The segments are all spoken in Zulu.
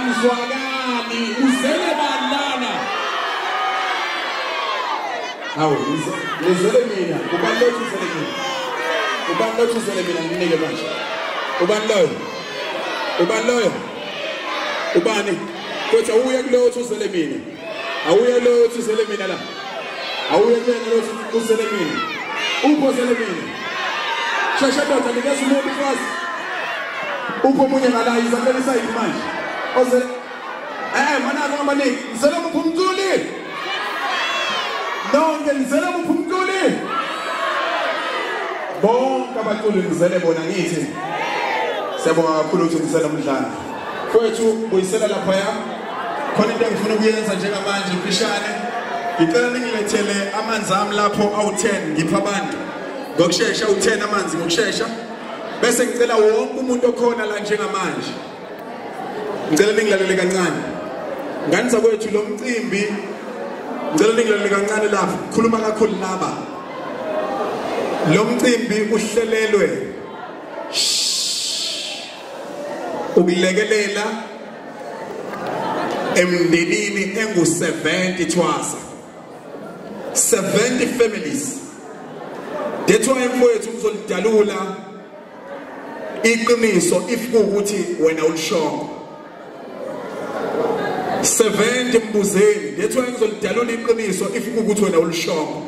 Angizwakali uzele bandana. Hawu uzele mina kubalulekile uzele mina. Kubalulekile uzele mina nginike manje. Ubani loyo? Ubani loyo? Ubani? Kodwa uye kuloyo uzele mina. Awuye loyo uzele mina la. Awuye kuyena loyo uzele mina. Upho uzele mina. Shasha doda ngeke umuntu kwazi. Upho omunye ngala izakela isayidi manje. Ozele mana ngoma nini? Ngizele umphumtuli. Nonke ngizele umphumtuli. Bonke abaculi ngizele bona ngithi. Siyabonga kakhulu ukuthi ngizele umdlalo. Kwethu buyisela lapha ya. Khona into engifuna ukuyenza njengamanje mfishane. Ngicela ningilethele amanzi ami lapho awu10 ngipha abantu. Ngokusheshsha u10 amanzi ngokusheshsha. Bese ngicela wonke umuntu okhona la njengamanje. Ngicela ningilalele kancane. Ngani zakwethu lo mcimbi. Ngicela ningilalele kancane lapha. Khuluma kakhulu laba. Lo mcimbi uhlelelwe ukulekelela emndenini engu70 twasa. 70 families. Dethu emfowethu uzolidalula iqiniso if ukuthi wena ulishoko. 70 mbuzeni. Dethu engizolidalula iqiniso if ukuthi wena ulishoko.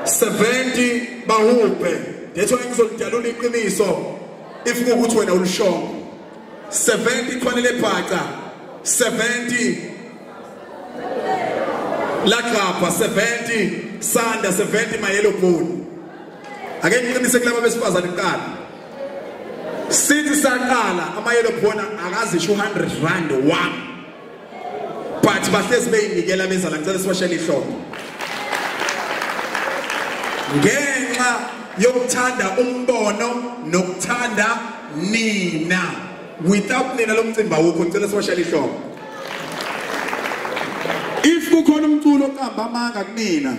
70 bahube. Dethu engizolidalula iqiniso if ukuthi wena ulishoko. 70 khwanele bhaca. 70 Lakapa 70 Sanda 70 Mayelo Bone. Ake ngiqinise kulabo besifazane kuqala. Sithi saqala amayelo Bone akazi 200 rand 1. But bahlezi beyinikela bezala ngicela siwashele ihlombe. Ngenxa yokuthanda umbono nokuthanda nina. Without nina lo mcimbi awukho ngicela siwashele ihlombe. If kukhona umculo oqamba amanga kunina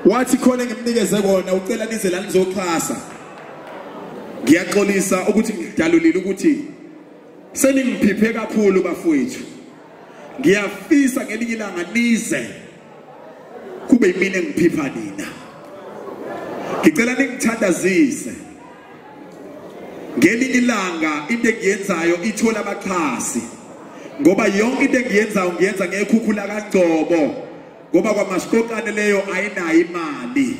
wathi khona ngimnikeze kona ucela nize la nizoxhasa. Ngiyaxolisa ukuthi ngidalulile ukuthi seningiphipe kakhulu bafowethu. Ngiyafisa ngelinye ilanga nize kube yimina engiphipha nina. Ngicela ningithandazise. Ngelinye ilanga into engiyenzayo ithola abaxhasi. Ngoba yonke into engiyenzayo ngiyenza ngekhukhula kaGcobo. Ngoba kwaMasikokane leyo ayinayo imali.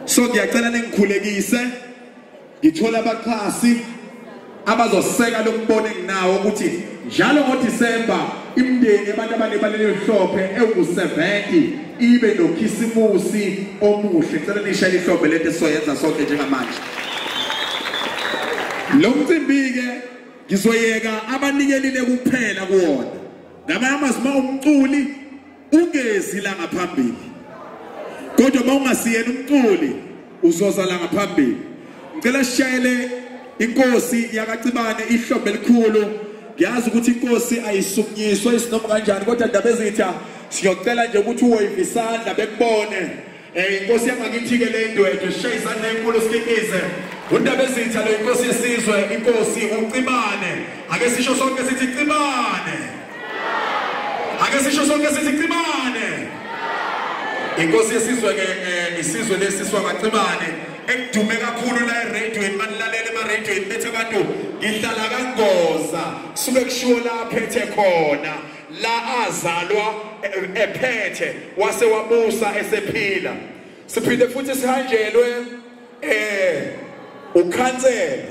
So ngiyacela ningikhulekise. Ngithola abaxhasi abazoseka lokubona enginawo ukuthi njalo ngoDisemba imndeni abantu abanebalelo ehlophe engu70 ibe nokhisimusi omuhle. Ngicela nishayele ihlombe lento esizoyenza sonke njengamanje. Lo mcimbi ke ngizoyeka abanikelile kuphela kuwona. Ngamanye amazwi umculi ungezi la ngaphambili. Kodwa mawungasiyena umculi uzoza la ngaphambili. Ngicela sishayele inkosi yakaCibane ihlombe elikhulu. Ngiyazi ukuthi inkosi ayisukunyiswa isinoma kanjani kodwa indaba ezitha siyocela nje ukuthi uwave isandla bekubone. Inkosi yangakithi ke le ndwedwe sishaye isandla enkulu sikikize. Undaba ezitha lo inkosi yesizwe inkosi uCibane. Ake sisho sonke sithi Cibane. Ake sisho sonke sithi Cibane. Inkosi yesizwe ke isizwe lesiswa kaCibane ekudume kakhulu la eradioini manilalela emaradioini bethe abantu ngihlala kaNgoza suke kushiwo la aphethe khona la azalwa ephethe wase wabusa esephila. Siphinde futhi sihanjelwe ukhansela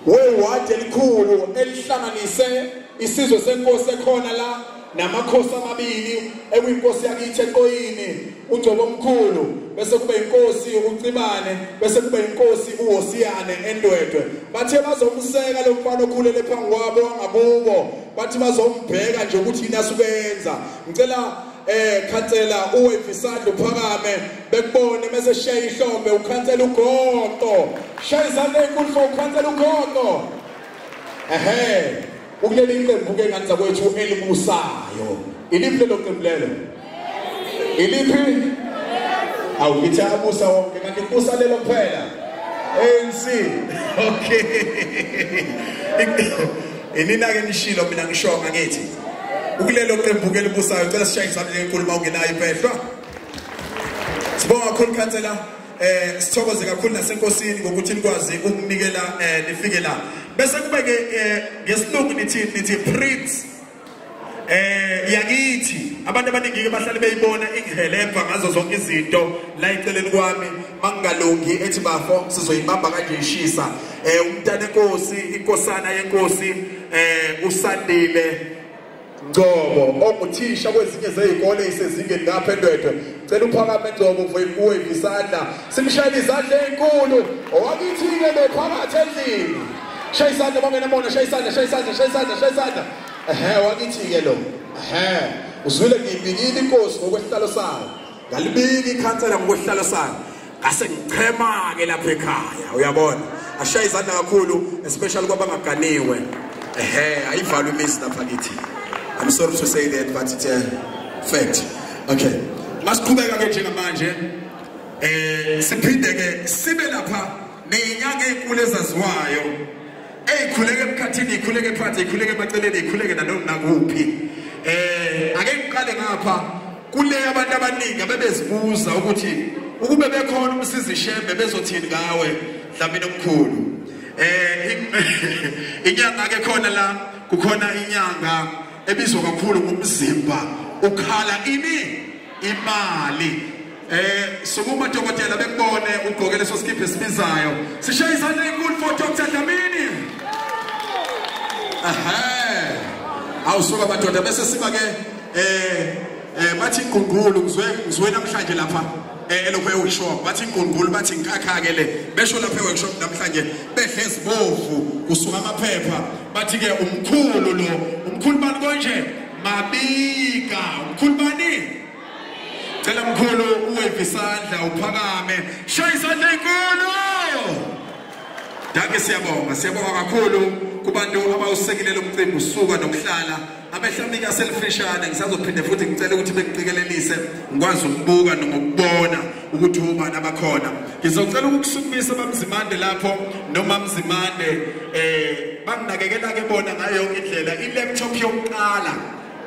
wewadi elikhulu elihlanganise isizwe senkosi ekhona la namakhosi amabili ekuyinkosi yakithi eqoyini uGcobo omkhulu bese kube inkosi uCibane bese kube inkosi uHosiyane endwedwe. Bathe bazomseka lo mfana okhulele phansi kwabo wangabubo bathi bazombheka nje ukuthi yini asukenza. Ngicela khansela uwave isandla uphakame bekubone bese shaya ihlombe ukhansela uGoqo. Shaya izandla enkulu for ukhansela uGoqo. Ukuleli iqembu ke ngani zakwethu elibusayo. Iliphi lelo qembu lelo? Iliphi? Awu ngithi abusa wonke kanti ibusa lelo kuphela. ANC. Okay. Enina ke nishilo mina ngisho ngakithi. Ukulelo qembu ke libusayo cela sishaye izandla enkulu mawungenayo iphehla. Sibonga kakhulu khansela sithokoze kakhulu nasenkosini ngokuthi nikwazi ukunikela nifike la. Bese kube ke ngesilungu nithi Prince yakithi abantu abaningi ke bahlale beyibona ingihelemva ngazo zonke izinto la iceleni kwami mangalungi ethi bafo sizoyibamba kanje ishisa umntana enkosi inkosana yenkosi uSandile Ngcobo onguthisha kwezinye zezikole isezingeni lapha eNdwedwe cela uphakame Ngcobo uvuye isandla simshayile izandla ezinkulu owakithi ke bephakathi endlini shaya isandla bangena bona shaya isandla wakithi ke lo uzwile ngibikile inkosi ngokwehlalo sayo ngalibiki ikhansela ngokwehlalo sayo ngase ngichema ke lapha ekhaya uyabona ashaya izandla kakhulu especially kwabangaganiwe ayivalwe imizi lapha kithi. I'm sorry to say that, but it's a fact. Okay. Masiqhubeka ke njengamanje siphinde ke sibe lapha nenyanga ezinkulu ezaziwayo ezikhuleke emkhathini ikhuleke phansi ikhuleke emaceleni ikhuleke nakuphi ake ngiqale ngapha kule abantu abaningi abebezibuza ukuthi ukube bekhona umsizi shembe bezothini ngawe Dlamini omkhulu inyanga ke khona la kukhona inyanga ebizwa kakhulu ngomzimba ukhala imali sokuma dokotela bekubone ugqoke leso skipho esibizayo sishaya izandla ezinkulu for Dr. Dlamini awusuka madoda bese siba ke bathi ingqungqulu ngizwe namhlanje lapha elokho workshop bathi ingqungqulu bathi inkakha ke le besho lapha workshop namhlanje behlezi bovu kusuka amaphepha bathi ke umkhulu bani konje Mabika umkhulu bani cela mkhulu uweve isandla uphakame shaya isandla ezinkulu Danke siyabonga kakhulu kubantu abawusekelele umcimbi usuka nokuhlala abehlamika aselfishane ngisazophinde futhi ngicela ukuthi bekuqikelelise ngikwazi ukubuka nokubona ukuthi ubani abakhona ngizocela ukukusukumisa bamzimande lapho noma mzimande banginakekela ke bona ngayo yonke indlela i-laptop yokuqala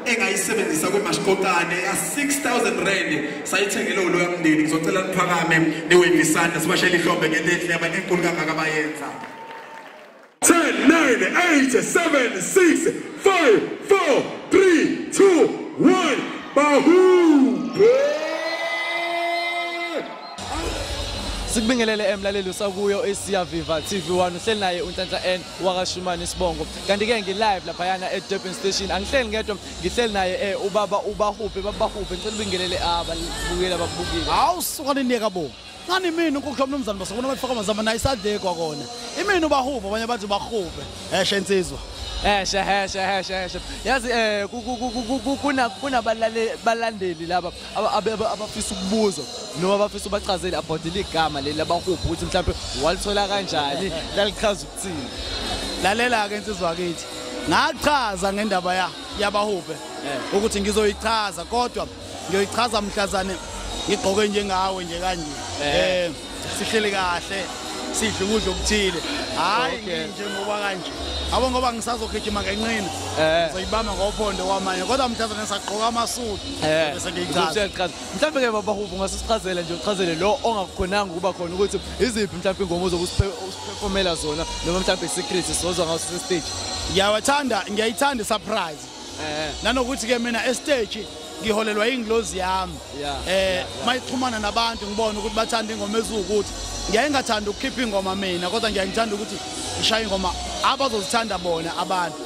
engayisebenzisa kwemashikokane ya 6,000 rand sayithengele uloya mndeni ngizocela niphakame niweve isandla sibashela ihlombe ngelehle abanye enkulu kangaka abayenza 10 9 8 7 6 5 4 3 2 1 Bahu Sikubingelele emlaleli usakuyo eSiyaviva TV1 uhleli naye uNhlanhla N wakashumani Sibongo kanti ke ngi live lapha yana eDurban Station angihleli ngedwa ngihleli naye ubaba ubahuphe ngicela ubingelele ababukela babukile awusuka ninika bo ngani mina ukukhuluma nomzana basokuna bafaka amazama naye isadle kwakona imini ubahuphe abanye bathi bahuphe shensizwa Hesha yazi kuna balandeli laba abafisa ukubuza noma abafisa ubachazela about ligama leli labahuphi ukuthi mhlawumbe walithola kanjani lalichaza ukuthini lalela ke insizwa yakithi ngachaza ngendaba yabahuphe ukuthi ngizoyichaza kodwa ngiyoyichaza mhlazane ngigqoke njengawe nje kanje sihlele kahle sidle ukudla okuthile hayi nje ngoba kanje abo ngoba ngisazogijima ngenqina ngizoyibamba ngophondo kwamanye kodwa mhlazane ngisagqoka amasudu bese ngiyichaza mhlawumbe ke babahuphi ngasisichazela nje uchazele lo ongakukhonanga ukuba khona ukuthi iziphi mhlawumbe ingoma ozokusiperformela zona noma mhlawumbe secret sizozwa ngaso stage ngiyayithanda surprise nanokuthi ke mina estage ngiholelwa inglozi yami mayixhumana nabantu ngibona ukuthi bathanda ingoma ezukuthi ngiyayengathanda ukukhipha ingoma mina kodwa ngiyangithanda ukuthi ngishaye ingoma abazozithanda bona abantu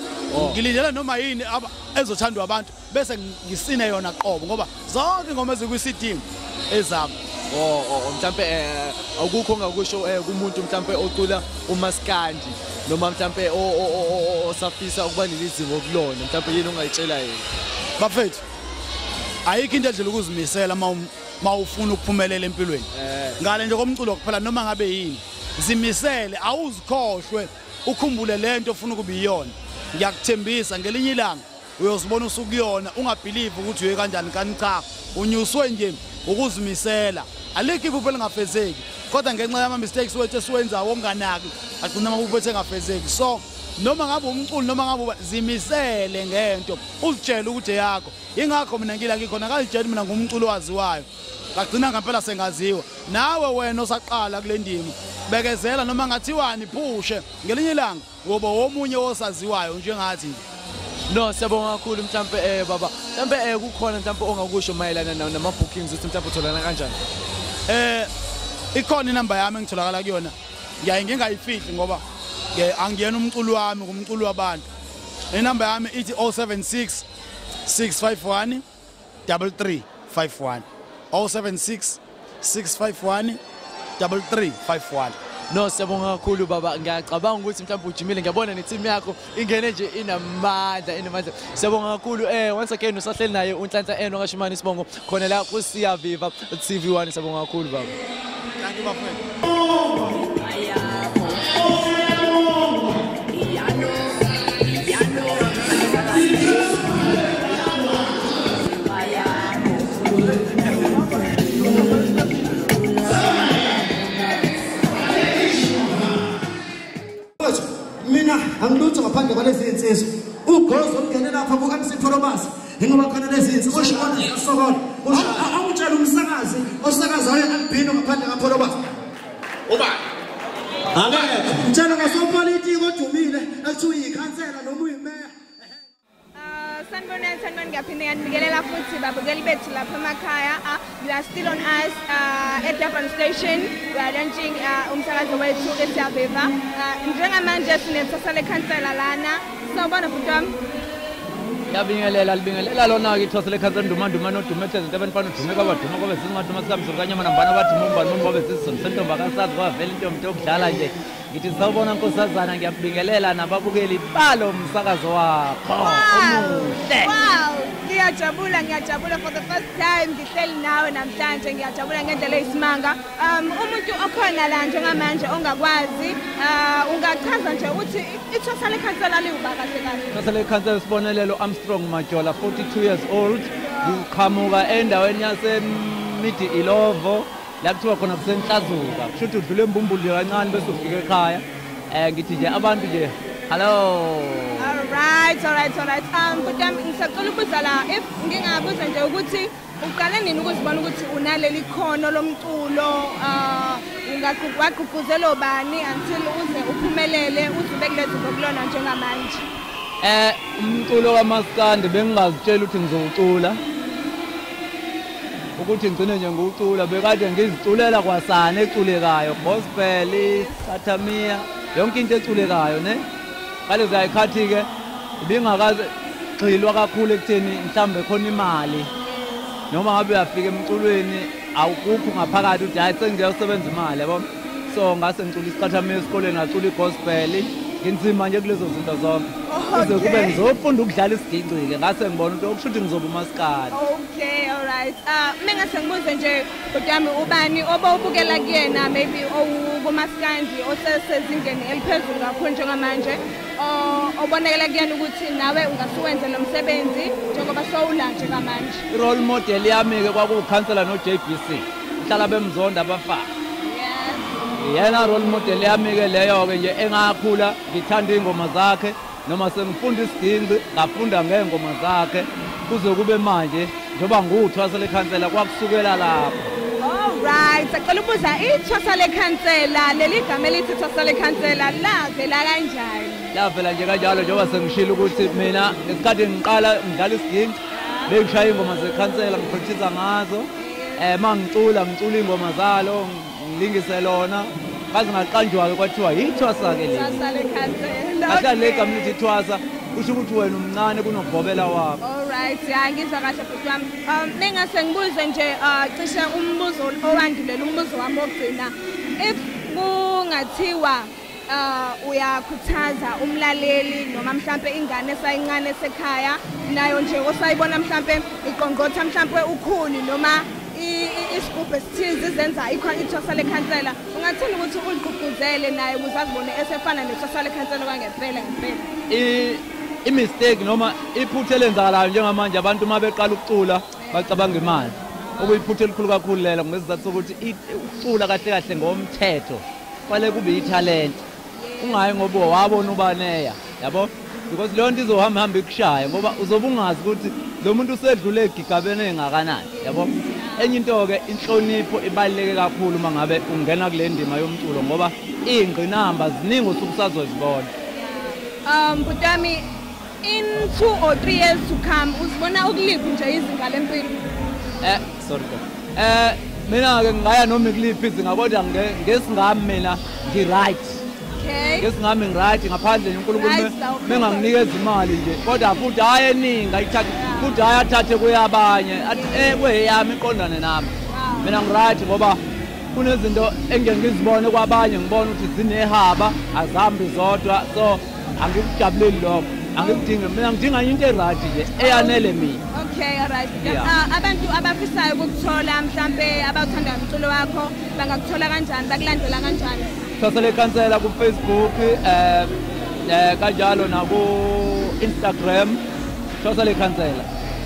ngilindela noma yini ezothandwa abantu bese ngisine yona qobo ngoba zonke ingoma ezikwi-CD ezami mhlawumbe akukho ongakusho kumuntu mhlawumbe ocula uMaskandi noma mhlawumbe osafisa ukuba nelizinga okulona mhlawumbe yini ongayitshela yena bafethu ayikho into edlela ukuzimisela mawufuna ukuphumelela empilweni ngale nje komculo kuphela noma ngabe yini zimisele awuzikhohlwe ukhumbule lento ofuna ukubiyona ngiyakuthembisa ngelinye ilanga uyozibona usukuyona ungabelieve ukuthi uye kanjani kanti cha unyuswe nje ukuzimisela alikho iphupho lingafezeki kodwa ngenxa yama mistakes wethu esiwenzayo onganaki agcina amaphupho engafezeki so noma ngabe umculi noma ngabe zimisele ngento uzitshela ukuthi yakho ingakho mina ngila ngikhona akalitshela mina ngumculi owaziwayo ngagcina ngempela sengaziwa nawe wena osaqala kule ndima bekezela noma ngathiwani phushe ngelinye ilanga ngoba womunye osaziwayo njengathi no siyabonga kakhulu mhlambe baba mhlambe kukhona mhlambe ongakusho mayelana nama bookings ukuthi mhlambe utholana kanjani ikhona inamba yami engitholakala kuyona ngiyaye ngingayifihli ngoba angiyena umculi wami ngumculi wabantu inamba yami ithi 076 651 3351 076 651 3351 no siyabonga kakhulu baba ngiyacabanga ukuthi mhlawumbe ujimile ngiyabona neteam yakho ingene nje inamandla siyabonga kakhulu once again usahleli naye uNhlanhla Eno kaShimane Sibongo khona la ku Siya Viva TV1 siyabonga kakhulu baba thank you bafowethu mina angilutho ngaphandle kwalezi insizwa ugozo ungene lapha ku MC Phorobasi ngoba khona lezi insizwa oshona sokona awutshela umsakazi osakazayo albino ngaphandle kaPhorobasi uba angeke utshela ngasopolitiki odumile ekuthiwa yikhansela noma uyimeya Sanibonani ngiyaphinde nganibikelela futhi babukeli bethu lapha emakhaya. We are still on us at Durban Station. We are launching umsakazo wethu eSiya Viva. Njengamanje sinethosa lekhansela lana. Sawubona futhi wami. Ngiyabingelela lona ke ithosa lekhansela nduma nodumethe izinto abafana udume kwabadume kwabe singaduma sikamzulu kanye manambana bathi mumbani babe sisizwe sentomba kasazi kwavela into yomuntu okudlala nje. Ngithi sawubona nkosazana ngiyabingelela nababukeli balo umsakazo wakho omuhle. Wow, ngiyajabula for the first time ngihleli nawe namhlanje ngiyajabula ngendlela eyisimanga. Umuntu okhona la njengamanje ongakwazi ungachaza nje ukuthi ithosa lekhansela liuba kahle kahle. Ithosa lekhansela sibonelelo Armstrong Majola 42 years old ngiqhamuka endaweni yase Midi Ilovo la kuthiwa khona kusenhlazuka kusho udlule embumbulu kancane bese ufika ekhaya ngithi nje abantu nje hello Alright. Kodwa ngisacela ukubuza la if ngingabuza nje ukuthi uqale nini ukuzibona ukuthi unaleli khono lomculo ungaqhubuzela bani until uze uphumelele uzube kulezo zokulona njengamanje umculo kaMaskandi bengingazitshela ukuthi ngizocula ukuthi ngicine nje ngokucula bekade ngiziculela kwasana eculekayo gospel sathamia yonke into eculekayo ne ngale zayikhathi ke ibingakaze xilwa kakhulu ekutheni mhlambe khona imali noma ngabe uyafika emculweni awukuphi ngaphakathi uthi hayi sengiyasebenza imali yabo so ngase ngicula isathamia esikoleni ngacula igospel nginzima nje kulezo zinto zonke kuze kube ngizofunda ukudlala isigingcike ngase ngibona ukuthi okushuthi ngizoba uMaskandi. Okay, alright. Mengase ngibuze nje kodwami ubani obawubukela kuyena maybe owuMaskandi osesezingeni eliphezulu kakhulu njengamanje obonekela kuyena ukuthi nawe ungasuwenza lo msebenzi njengoba sowula nje kamanje. I-role model yami ke kwakuwukhansela noJBC ihlala bemzonda abafana. Yena role model yami ke leyo ke nje engakhula ngithanda ingoma zakhe noma sengifunda isigingci ngafunda ngengoma zakhe kuze kube manje njoba nguthwasa lekhansela kwakusukela lapho. Alright, sicela ukubuza ithosa lekhansela leli gama elithi ithosa lekhansela lavela kanjani? Lavela nje kanjalo njoba sengishilo ukuthi mina ngesikhathi ngiqala ngidlala isigingci bengishaya ingoma zekhansela ngipractice ngazo mangicula ingoma zalo ngilingise lona bazi ngaqanjwa ke kwathiwa yithwasa ke le Ithosa lekhansela. ahlale igama lithi ithwasa kusho ukuthi wena umncane kunogobela wakho. Alright, ngizwa kahle futhi wami. Mengase ngibuze nje cishe umbuzo owandulela umbuzo wami ogcina. If kungathiwa uyakhuthaza umlaleli noma mhlambe ingane esayincane esekhaya nayo nje osayibona mhlambe iqongqotha mhlambe ukhuni noma isigubhu esithize izenza ithosa lekhansela ungathini ukuthi uligqugquzele naye ukuze azibone esefana nethosa lekhansela kwangempela i-mistake noma iphutha elenzakalayo njengamanje abantu uma beqala ukucula bacabanga imali okuyiphutha elikhulu kakhulu lela ngesizathu sokuthi ukucula kahle kahle ngomthetho kwale kube ithalent ungayi ngoba wabona ubaneya yabo because leyo nto izohamba ikushaya ngoba uzobe ungazi ukuthi lo muntu usedlule egigabeni engakanani yabo enye into ke inhlonipho ibaluleke kakhulu mangabe ungena kule ndima yomculo ngoba ingqinamba ziningi usukusazozibona Butami, in 2 or 3 years to come uzibona ukuliphi nje izinga lempilo sorry mina ke ngaya noma ikuliphi izinga kodwa ngesingami mina ngi right ngesingami ngi right ngaphandle uNkulunkulu menganginikeza imali nje kodwa futhi ayeningi ayithathe futhi ayathathe kuyabanye athi kweyami iqondane nami mina ngi right ngoba kunezinto engeke ngizibone kwabanye ngibona ukuthi zinehaba azihambi zodwa so angikujabuleli lokho angikudinga mina ngidinga into eright nje eyanele mina okay alright abantu abafisayo ukuthola mhlambe abathanda umculo wakho bangakuthola kanjani bakulandela kanjani Thwasale Khansela ku Facebook kanjalo na ku Instagram Thwasale Khansela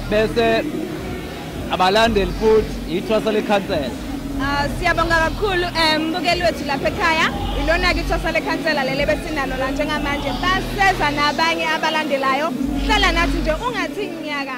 bese abalandeli futhi iThwasale Khansela siyabonga kakhulu mbukeli wethu lapha ekhaya ilona ke Thwasale Khansela lele besinalo la njengamanje baseza nabanye abalandelayo hlala nathi nje ungathi inyaka